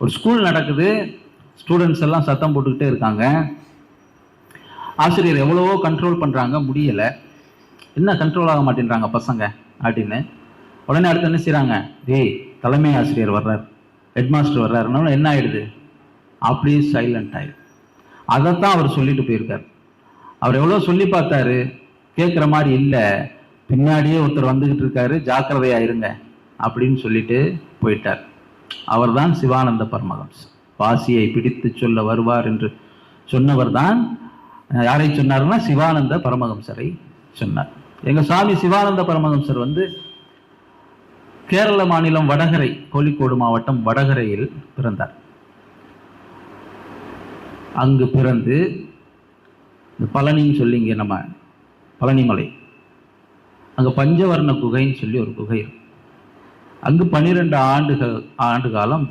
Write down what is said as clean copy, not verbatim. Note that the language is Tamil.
ஒரு ஸ்கூல் நடக்குது, ஸ்டூடெண்ட்ஸ் எல்லாம் சத்தம் போட்டுக்கிட்டே இருக்காங்க. ஆசிரியர் எவ்வளவோ கண்ட்ரோல் பண்ணுறாங்க, முடியலை. என்ன கண்ட்ரோல் ஆக மாட்டேன்றாங்க பசங்க அப்படின்னு. உடனே அடுத்து என்ன செய்கிறாங்க, ஏய் தலைமை ஆசிரியர் வர்றார், ஹெட் மாஸ்டர் வர்றாருன்னு என்ன ஆயிடுது, அப்படியே சைலண்ட் ஆயிடுது. அதைத்தான் அவர் சொல்லிட்டு போயிருக்கார். அவர் எவ்வளோ சொல்லி பார்த்தாரு, கேட்குற மாதிரி இல்லை. பின்னாடியே ஒருத்தர் வந்துகிட்டு இருக்காரு, ஜாக்கிரதையா இருங்க அப்படின்னு சொல்லிட்டு போயிட்டார். அவர்தான் சிவானந்த பரமஹம்ஸ். பாசியை பிடித்து சொல்ல வருவார் என்று சொன்னவர் தான் யாரை சொன்னார்னா சிவானந்த பரமஹம்சரை சொன்னார். எங்க சாமி சிவானந்த பரமஹம்சர் கேரள மாநிலம் வடகரை, கோழிக்கோடு மாவட்டம் வடகரையில் பிறந்தார். அங்கு பிறந்து இந்த பழனின்னு சொல்லி, இங்கே நம்ம பழனிமலை, அங்கே பஞ்சவர்ண குகைன்னு சொல்லி ஒரு குகை, அங்கு 12 ஆண்டு காலம்